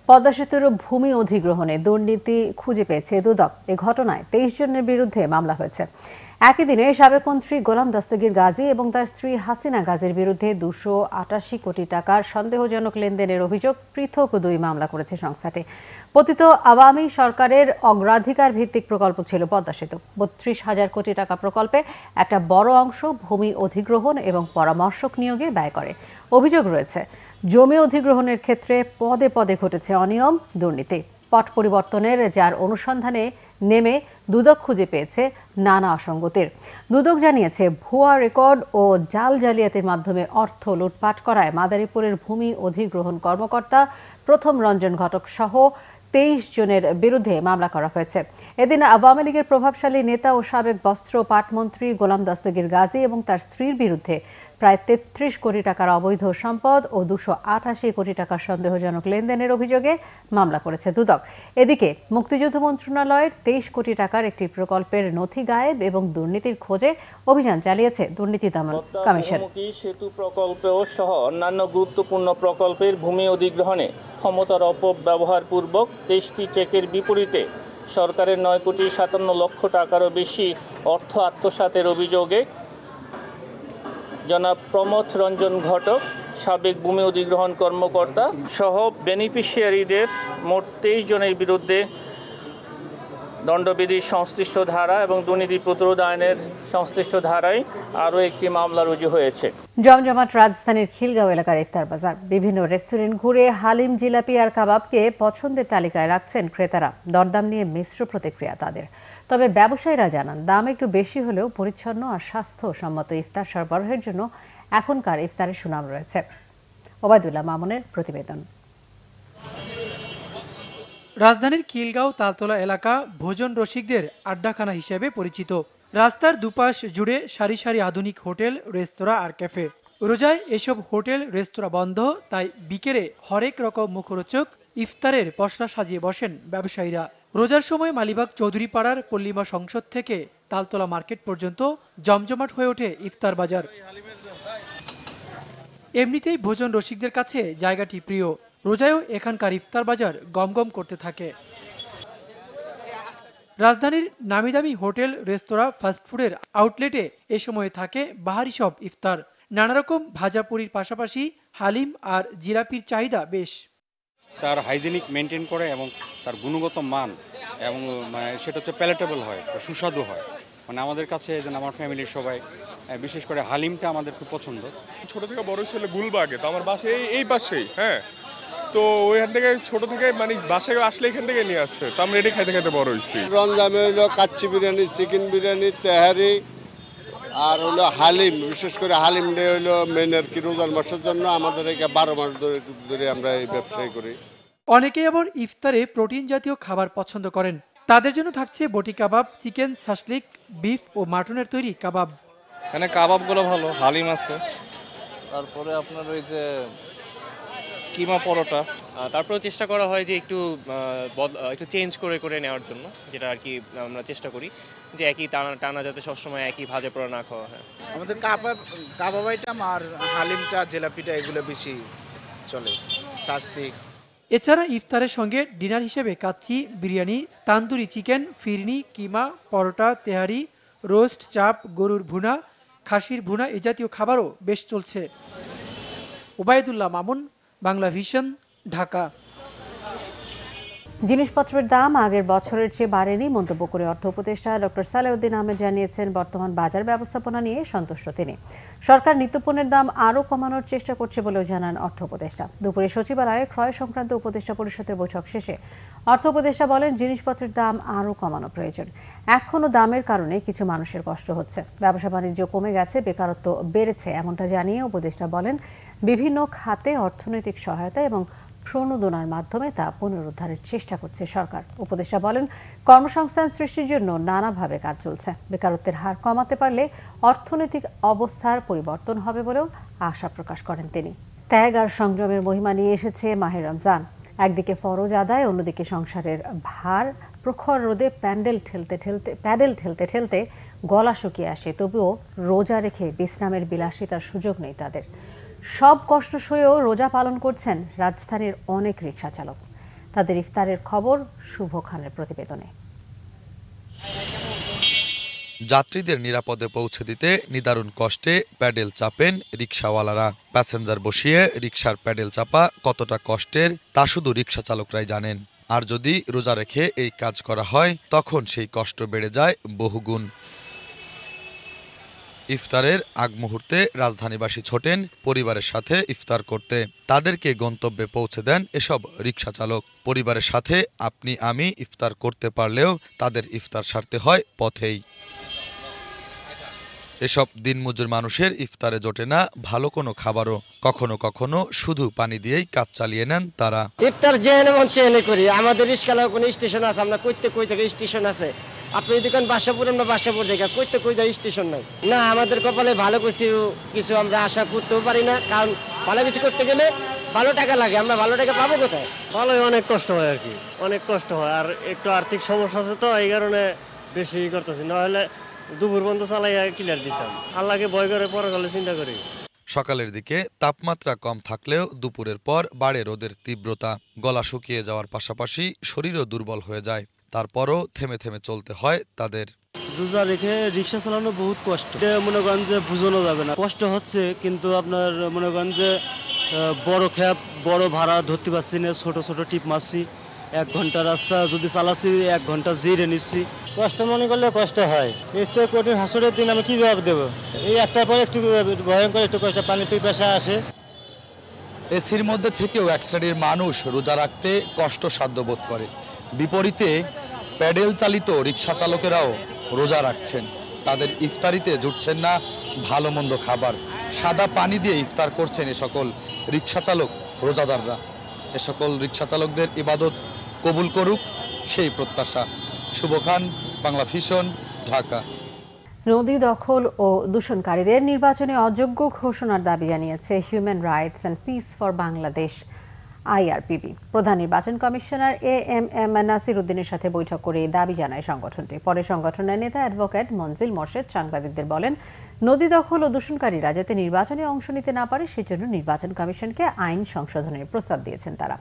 পদ্মা সেতুর ভূমি অধিগ্রহণে দুর্নীতি খুঁজে পেয়েছে দুদক। এ ঘটনায় 23 জনের বিরুদ্ধে মামলা হয়েছে। একই দিনে সাবেক মন্ত্রী গোলাম দস্তগীর গাজী এবং তার স্ত্রী হাসিনা গাজীর বিরুদ্ধে 288 কোটি টাকার সন্দেহজনক লেনদেনের অভিযোগ পৃথক 2 মামলা করেছে সংস্থাটি। পতিত আওয়ামী সরকারের অগ্রাধিকার ভিত্তিক প্রকল্প ছিল পদ্মা সেতু। 32,000 কোটি টাকা প্রকল্পে একটা বড় অংশ ভূমি অধিগ্রহণ এবং পরামর্শক নিয়োগে ব্যয় করে। অভিযোগ রয়েছে জমি অধিগ্রহণের ক্ষেত্রে পদে পদে ঘটেছে অনিয়ম, দুর্নীতি। পট পরিবর্তনের যার অনুসন্ধানে নেমে দুদক খুঁজে পেয়েছে নানা অসঙ্গতির। দুদক জানিয়েছে ভুয়া রেকর্ড ও জাল জালিয়াতির মাধ্যমে অর্থ লুটপাট করায় মাদারীপুরের ভূমি অধিগ্রহণ কর্মকর্তা প্রথম রঞ্জন ঘটক সহ 23 জনের বিরুদ্ধে মামলা করা হয়েছে। এদিন আওয়ামী লীগের প্রভাবশালী নেতা ও সাবেক বস্ত্র পাটমন্ত্রী গোলাম দস্তগীর গাজী এবং তার স্ত্রীর বিরুদ্ধে প্রায় 33 কোটি টাকার অবৈধ সম্পদ ও 288 কোটি টাকার সন্দেহজনক লেনদেনের অভিযোগে মামলা করেছে দুদক। এদিকে মুক্তিযুদ্ধ মন্ত্রণালয়ের 23 কোটি টাকার একটি প্রকল্পের নথি গায়েব এবং দুর্নীতির খোঁজে অভিযান চালিয়েছে দুর্নীতি দমন কমিশন। সেতু প্রকল্পেও সহ অন্যান্য গুরুত্বপূর্ণ প্রকল্পের ভূমি অধিগ্রহণে ক্ষমতার অপব্যবহার পূর্বক 23টি চেকের বিপরীতে সরকারের 9 কোটি 57 লক্ষ টাকারও বেশি অর্থ আত্মসাতের অভিযোগে জনাব প্রমথ রঞ্জন ঘটক, সাবেক ভূমি অধিগ্রহণ কর্মকর্তা সহ বেনিফিশিয়ারিদের মোট 23 জনের বিরুদ্ধে দণ্ডবিধির সংশ্লিষ্ট ধারা এবং দুর্নীতি প্রতিরোধ আইনের সংশ্লিষ্ট ধারায় আরও একটি মামলা রুজু হয়েছে। জমজমাট রাজধানীর খিলগাঁও এলাকার ইফতার বাজার। বিভিন্ন রেস্টুরেন্ট ঘুরে হালিম, জিলাপি আর কাবাবকে পছন্দের তালিকায় রাখছেন ক্রেতারা। দরদাম নিয়ে মিশ্র প্রতিক্রিয়া তাদের। তবে ব্যবসায়ীরা জানান দাম একটু বেশি হলেও পরিচ্ছন্ন আর স্বাস্থ্যসম্মত ইফতার সরবরাহের জন্য এখনকার ইফতারের সুনাম রয়েছে। ওবায়দুল্লাহ মামুনের প্রতিবেদন। রাজধানীর খিলগাঁও তালতলা এলাকা ভোজন রসিকদের আড্ডাখানা হিসেবে পরিচিত। রাস্তার দুপাশ জুড়ে সারি সারি আধুনিক হোটেল, রেস্তোরাঁ আর ক্যাফে। রোজায় এসব হোটেল রেস্তোরাঁ বন্ধ, তাই বিকেলে হরেক রকম মুখরোচক ইফতারের পসরা সাজিয়ে বসেন ব্যবসায়ীরা। রোজার সময় মালিবাগ চৌধুরীপাড়ার পল্লিমা সংসদ থেকে তালতলা মার্কেট পর্যন্ত জমজমাট হয়ে ওঠে ইফতার বাজার। এমনিতেই ভোজন রসিকদের কাছে জায়গাটি প্রিয়। রোজায়ও এখানকার ইফতার বাজার গমগম করতে থাকে। রাজধানীর নামিদামি হোটেল, রেস্তোরাঁ, ফাস্টফুডের আউটলেটে এ সময়ে থাকে বাহারি সব ইফতার। নানা রকম ভাজাপুরির পাশাপাশি হালিম আর জিলাপির চাহিদা বেশ। তার হাইজেনিক মেনটেন করে এবং তার গুণগত মান এবং সেটা হচ্ছে প্যালেটেবল হয়, সুস্বাদু হয়। মানে আমাদের কাছে যেন আমার ফ্যামিলির সবাই, বিশেষ করে হালিমটা আমাদের খুব পছন্দ। ছোট থেকে বড় ছেলে গুলবাগে, তো আমার বাসা এই পাশেই, হ্যাঁ, তো ওইখান থেকে ছোট থেকে মানে বাসায় আসলে এখান থেকে নিয়ে আসছে, তো আমরা এটাই খাইতে খাইতে বড় হয়েছি। রমজামে হইলো কাচ্চি বিরিয়ানি, চিকেন বিরিয়ানি, তেহারি আর হলো হালিম, বিশেষ করে হালিমটা হইলো মেন আর কি রোজার মাসের জন্য। আমাদের এখানে 12 মাস ধরে আমরা এই ব্যবসায় করি। অনেকেই আবার ইফতারে প্রোটিন জাতীয় খাবার পছন্দ করেন। তাদের জন্য থাকছে বটি কাবাব, চিকেন, শাসলিক, বিফ ও মাটনের তৈরি কাবাব। এখানে কাবাবগুলো ভালো, হালিম আছে, তারপরে আপনার ওই যে কিমা পরোটা। তারপরেও চেষ্টা করা হয় যে একটু চেঞ্জ করে নেওয়ার জন্য, যেটা আর কি আমরা চেষ্টা করি যে একই টানা যাতে সবসময় একই ভাজা পোড়া না খাওয়া হয়। আমাদের কাবাব আইটেম আর হালিমটা, জিলাপিটা এগুলো বেশি চলে, সাস্তিক। এছাড়া ইফতারের সঙ্গে ডিনার হিসেবে কাচ্চি, বিরিয়ানি, তান্দুরি চিকেন, ফিরনি, কিমা, পরোটা, তেহারি, রোস্ট, চাপ, গরুর ভুনা, খাসির ভুনা এ জাতীয় খাবারও বেশ চলছে। ওবায়দুল্লাহ মামুন, বাংলা ভিশন, ঢাকা। জিনিসপত্রের দাম আগের বছরের চেয়ে বাড়েনি মন্তব্য করে অর্থ উপদেষ্টা ডক্টর সালেউদ্দিন আহমেদ জানিয়েছেন, বর্তমান বাজার ব্যবস্থাপনা নিয়ে সন্তুষ্ট তিনি। সরকার নিত্যপণ্যের দাম আরও কমানোর চেষ্টা করছে বলেও জানান অর্থ উপদেষ্টা। দুপুরে সচিবালয়ে ক্রয় সংক্রান্ত উপদেষ্টা পরিষদের বৈঠক শেষে অর্থ উপদেষ্টা বলেন, জিনিসপত্রের দাম আরও কমানো প্রয়োজন। এখনও দামের কারণে কিছু মানুষের কষ্ট হচ্ছে, ব্যবসা বাণিজ্য কমে গেছে, বেকারত্ব বেড়েছে, এমনটা জানিয়ে উপদেষ্টা বলেন, বিভিন্ন খাতে অর্থনৈতিক সহায়তা এবং প্রণোদনার মাধ্যমে তা পুনরুদ্ধারের চেষ্টা করছে সরকার। উপদেষ্টা বলেন, কর্মসংস্থান সৃষ্টির জন্য নানাভাবে কাজ চলছে। বেকারত্বের হার কমাতে পারলে অর্থনৈতিক অবস্থার পরিবর্তন হবে বলেও আশা প্রকাশ করেন তিনি। ত্যাগ আর সংযমের মহিমা নিয়ে এসেছে মাহে রমজান। একদিকে ফরজ আদায়, অন্যদিকে সংসারের ভার। প্রখর রোদে প্যাডেল ঠেলতে ঠেলতে গলা শুকিয়ে আসে, তবুও রোজা রেখে বিশ্রামের বিলাসিতার সুযোগ নেই তাদের। সব কষ্ট সয়েও রোজা পালন করছেন রাজধানীর অনেক রিকশা চালক। তাদের ইফতারের খবর শুভ খানের প্রতিবেদনে। যাত্রীদের নিরাপদে পৌঁছে দিতে নিদারুণ কষ্টে প্যাডেল চাপেন রিকশাওয়ালারা। প্যাসেঞ্জার বসিয়ে রিকশার প্যাডেল চাপা কতটা কষ্টের তা শুধু রিকশা চালকরাই জানেন। আর যদি রোজা রেখে এই কাজ করা হয়, তখন সেই কষ্ট বেড়ে যায় বহুগুণ। ইফতারের আগ মুহূর্তে রাজধানীবাসী ছোটেন পরিবারের সাথে ইফতার করতে। তাদেরকে গন্তব্যে পৌঁছে দেন এসব রিকশা চালক। পরিবারের সাথে আপনি আমি ইফতার করতে পারলেও তাদের ইফতার সারতে হয় পথেই। এসব দিনমজুর মানুষের ইফতারে জোটে না ভালো কোনো খাবারও। কখনো কখনো শুধু পানি দিয়েই কাজ চালিয়ে নেন তারা। ইফতার যেখানে মন চেনে করি। আমাদের রিস্কালা কোনো স্টেশন আছে, আমরা কই থেকে স্টেশন আছে। আপনি যদি কোন বাসাপুর, আমরা বাসাপুর থেকে কই স্টেশন নাই। না, আমাদের কপালে ভালো কিছু আমরা আশা করতেও পারি না, কারণ ভালো কিছু করতে গেলে ভালো টাকা লাগে। আমরা ভালো টাকা পাবো কোথায়? ভালোই অনেক কষ্ট হয় আর কি, অনেক কষ্ট হয়। আর একটু আর্থিক সমস্যা আছে, তো এই কারণে বেশি করতেছি। নাহলে দুপুর বন্ধ চালাইয়া ক্লিয়ার দিতাম। আল্লাহকে ভয় করে পরকালে চিন্তা করি। সকালের দিকে তাপমাত্রা কম থাকলেও দুপুরের পর বাড়ে রোদের তীব্রতা। গলা শুকিয়ে যাওয়ার পাশাপাশি শরীরও দুর্বল হয়ে যায়। তারপরও থেমে থেমে চলতে হয় তাদের। রোজা রেখে রিক্সা চালানো বহুত কষ্ট। মনে করেন যে বুঝানো যাবে না, কষ্ট হচ্ছে। কিন্তু আপনার মনে করেন যে বড় খ্যাপ, বড় ভাড়া ধরতে পারছি না, ছোট ছোট টিপ মারছি। 1 ঘন্টা রাস্তা যদি চালাচ্ছি, 1 ঘন্টা জিরে নিচ্ছি। কষ্ট মনে করলে কষ্ট হয়। এর থেকে কঠিন হাসুরের দিন আমি কি জবাব দেবো? এই একটার পর একটু ভয়ঙ্কর একটু কষ্ট, পানি পিপাসা আসে। এসির মধ্যে থেকেও এক শ্রেণীর মানুষ রোজা রাখতে কষ্টসাধ্য বোধ করে। বিপরীতে প্যাডেল চালিত রিকশা চালকেরাও রোজা রাখছেন। তাদের ইফতারিতে জুটছেন না ভালো মন্দ খাবার, সাদা পানি দিয়ে ইফতার করছেন এ সকল রিকশা চালক রোজাদাররা। এ সকল রিকশা চালকদের ইবাদত কবুল করুক সেই প্রত্যাশা। শুভ খান, বাংলা ভিশন, ঢাকা। নদী দখল ও দূষণকারীদের নির্বাচনে অযোগ্য ঘোষণার দাবি জানিয়েছে human rights and piece for Bangladesh IRPB। প্রধান নির্বাচন কমিশনার AMM নাসির উদ্দিনের সাথে বৈঠক করে এই দাবি জানায় সংগঠনটি। পরে সংগঠনের নেতা অ্যাডভোকেট মনজিল মোর্শেদ সাংবাদিকদের বলেন, নদী দখল ও দূষণকারীরা যাতে নির্বাচনে অংশ নিতে না পারে সেজন্য নির্বাচন কমিশনকে আইন সংশোধনের প্রস্তাব দিয়েছেন তারা।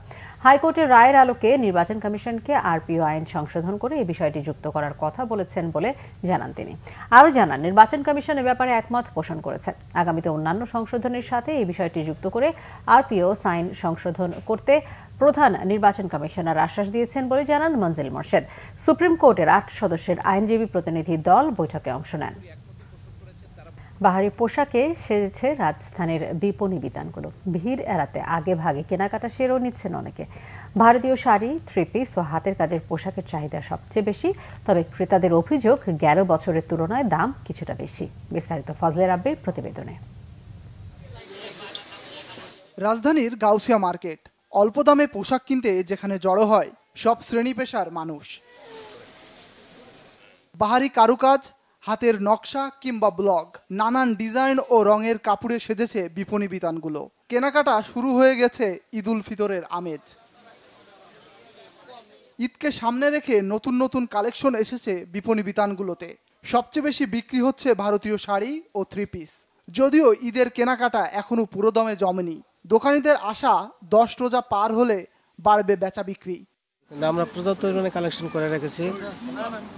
হাইকোর্টের রায়ের আলোকে নির্বাচন কমিশনকে RPO আইন সংশোধন করে এই বিষয়টি যুক্ত করার কথা বলেছেন বলে জানান তিনি। আরও জানান, নির্বাচন কমিশন এ ব্যাপারে একমত পোষণ করেছে। আগামীতে অন্যান্য সংশোধনের সাথে এই বিষয়টি যুক্ত করে RPO আইন সংশোধন করতে প্রধান নির্বাচন কমিশনার আশ্বাস দিয়েছেন বলে জানান মঞ্জিল মোর্শেদ। সুপ্রিম কোর্টের 8 সদস্যের আইনজীবী প্রতিনিধি দল বৈঠকে অংশ নেন। বাহারি পোশাকে সেজেছে রাজধানীর বিপণী বিতানগুলো। ভিড় এড়াতে আগে ভাগে কেনাকাটা সেরেও নিচ্ছেন অনেকে। ভারতীয় শাড়ি, থ্রি পিস ও হাতের কাজের পোশাকের চাহিদা সবচেয়ে বেশি, তবে ক্রেতাদের অভিযোগ গেল বছরের তুলনায় দাম কিছুটা বেশি। বিস্তারিত ফজলে রাব্বির প্রতিবেদনে। রাজধানীর গাউসিয়া মার্কেট, অল্প দামে পোশাক কিনতে যেখানে জড়ো হয় সব শ্রেণী পেশার মানুষ। বাহারি কারুকাজ, হাতের নকশা কিংবা ব্লগ, নানান ডিজাইন ও রঙের কাপড়ে সেজেছে বিপণী বিতানগুলো। কেনাকাটা শুরু হয়ে গেছে ঈদুল ফিতরের আমেজ। ঈদকে সামনে রেখে নতুন নতুন কালেকশন এসেছে বিপণী বিতানগুলোতে। সবচেয়ে বেশি বিক্রি হচ্ছে ভারতীয় শাড়ি ও থ্রি পিস। যদিও ঈদের কেনাকাটা এখনো পুরোদমে জমেনি। দোকানিদের আশা 10 রোজা পার হলে বাড়বে বেচা বিক্রি। কিন্তু আমরা পর্যাপ্ত পরিমাণে কালেকশন করে রেখেছি,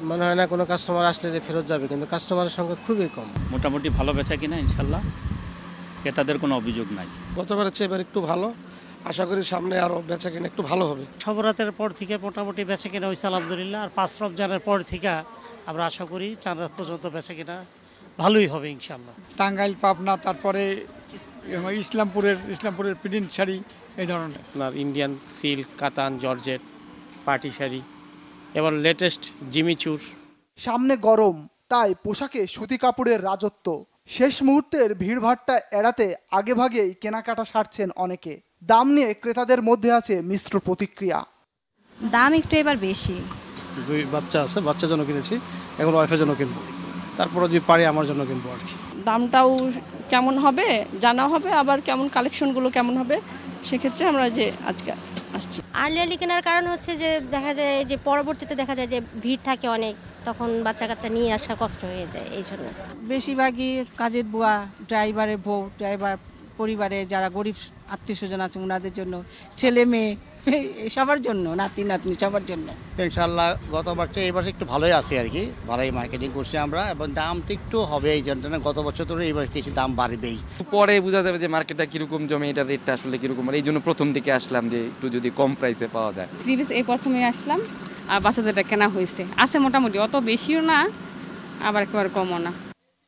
মনে হয় না কোনো কাস্টমার আসলে যে ফেরত যাবে, কিন্তু কাস্টমারের সংখ্যা খুবই কম। মোটামুটি ভালো বেচা কিনা ইনশাল্লাহ, ক্রেতাদের কোনো অভিযোগ নাই। গতবারের চেয়ে এবার একটু ভালো, আশা করি সামনে আরও বেচা কিনা একটু ভালো হবে। সবরাতের পর থেকে মোটামুটি বেচা কিনা হয়েছে আলহামদুলিল্লাহ, আর 5 রমজানের পর থেকে আমরা আশা করি 4 রাত পর্যন্ত বেচা কিনা ভালোই হবে ইনশাল্লাহ। টাঙ্গাইল, পাবনা, তারপরে ইসলামপুরের প্রিন্ট শাড়ি, এই ধরনের আপনার ইন্ডিয়ান সিল্ক, কাতান, জর্জেট, পার্টি শাড়ি, এবার লেটেস্ট জিমিচুর। সামনে গরম, তাই পোশাকে সুতি কাপড়ের রাজত্ব। শেষ মুহূর্তের ভিড়ভাট্টা এড়াতে আগেভাগেই কেনাকাটা সারছেন অনেকে। দাম নিয়ে ক্রেতাদের মধ্যে আছে মিশ্র প্রতিক্রিয়া। দাম একটু এবার বেশি। 2 বাচ্চা আছে, বাচ্চার জন্য কিনেছি, এখন ওয়াইফের জন্য কিনবো, তারপরে যদি পারি আমার জন্য কিনবো আর কি। দামটাও কেমন হবে জানা হবে, আবার কেমন কালেকশনগুলো কেমন হবে, সেক্ষেত্রে আমরা যে আজকে আসছি। আর্লি কেনার কারণ হচ্ছে যে দেখা যায় যে পরবর্তীতে দেখা যায় যে ভিড় থাকে অনেক, তখন বাচ্চা কাচ্চা নিয়ে আসা কষ্ট হয়ে যায়। এই জন্য বেশিরভাগই কাজের বুয়া, ড্রাইভারের বউ, ড্রাইভার পরিবারে যারা গরিব আত্মীয় স্বজন আছে ওনাদের জন্য, ছেলে মেয়ে সবার জন্য, নাতি নাতনি সবার জন্য। ইনশাআল্লাহ গতবার চেয়ে এই বছর একটু ভালোই আছে আর কি, ভালোই মার্কেটিং করছি আমরা, এবং দাম তো একটু হবে এই জন্য, গত বছর তো এবার কিছু দাম বাড়বেই। পরে বোঝা যাবে যে মার্কেটটা কিরকম জমে, এটার রেটটা আসলে কিরকম, এই জন্য প্রথম দিকে আসলাম যে একটু যদি কম প্রাইসে পাওয়া যায়। থ্রি পিস এই প্রথমে আসলাম, আর বাচ্চাদেরটা কেনা হয়েছে, আছে মোটামুটি, অত বেশিও না আবার একেবারে কমও না।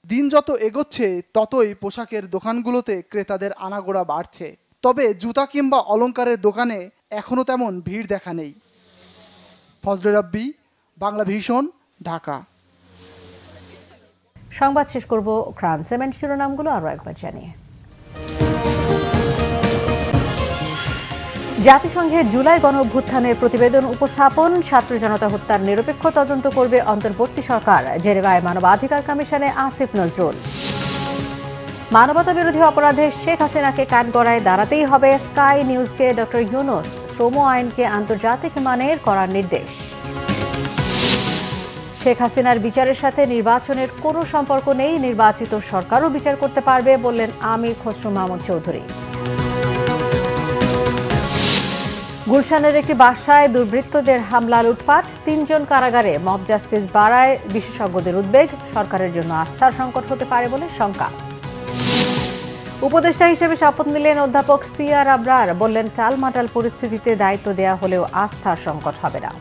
দিন যত এগোচ্ছে ততই পোশাকের দোকানগুলোতে ক্রেতাদের আনাগোড়া বাড়ছে। তবে জুতা কিংবা অলংকারের দোকানে এখনো তেমন ভিড় দেখা নেই। ফজলে রাব্বি, বাংলা ভিশন, ঢাকা। সংবাদ শেষ করব ক্রাউন সিমেন্ট শিরোনামগুলো আরো একবার জানিয়ে। জাতিসংঘের জুলাই গণ অভ্যুত্থানের প্রতিবেদন উপস্থাপন, ছাত্র জনতা হত্যার নিরপেক্ষ তদন্ত করবে অন্তর্বর্তী সরকার, জেনেভায় মানবাধিকার কমিশনে আসিফ নজরুল। মানবতা বিরোধী অপরাধে শেখ হাসিনাকে কাঠগড়ায় দাঁড়াতেই হবে, স্কাই নিউজকে ডক্টর ইউনূস। শ্রম আইনকে আন্তর্জাতিক মানের করার নির্দেশ। শেখ হাসিনার বিচারের সাথে নির্বাচনের কোনো সম্পর্ক নেই, নির্বাচিত সরকারও বিচার করতে পারবে বললেন আমির খসরু মাহমুদ চৌধুরী। গুলশানের একটি বাসায় দুর্বৃত্তদের হামলা, লুটপাট, 3 জন কারাগারে। মব জাস্টিস বাড়ায় বিশেষজ্ঞদের উদ্বেগ, সরকারের জন্য আস্থার সংকট হতে পারে বলে শঙ্কা। উপদেষ্টা হিসেবে শপথ নিলেন অধ্যাপক সিআর আবরার, বললেন টালমাটাল পরিস্থিতিতে দায়িত্ব দেয়া হলেও আস্থার সংকট হবে না।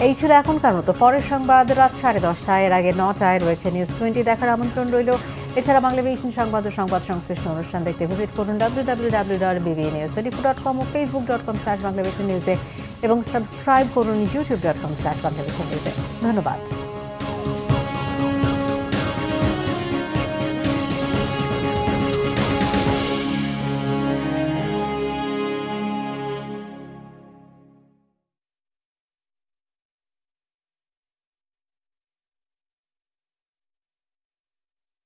এই ছিল এখনকার মতো। পরের সংবাদ রাত 10:30। এর আগে 9টায় রয়েছে নিউজ 20 দেখার আমন্ত্রণ রইল। এছাড়া বাংলাভিশন সংবাদ ও সংবাদ সংশ্লিষ্ট অনুষ্ঠান দেখতে ভিজিট করুন www.bbnews24.com ও facebook.com/banglavishnewse এবং সাবস্ক্রাইব করুন youtube.com/banglavishnewse। ধন্যবাদ।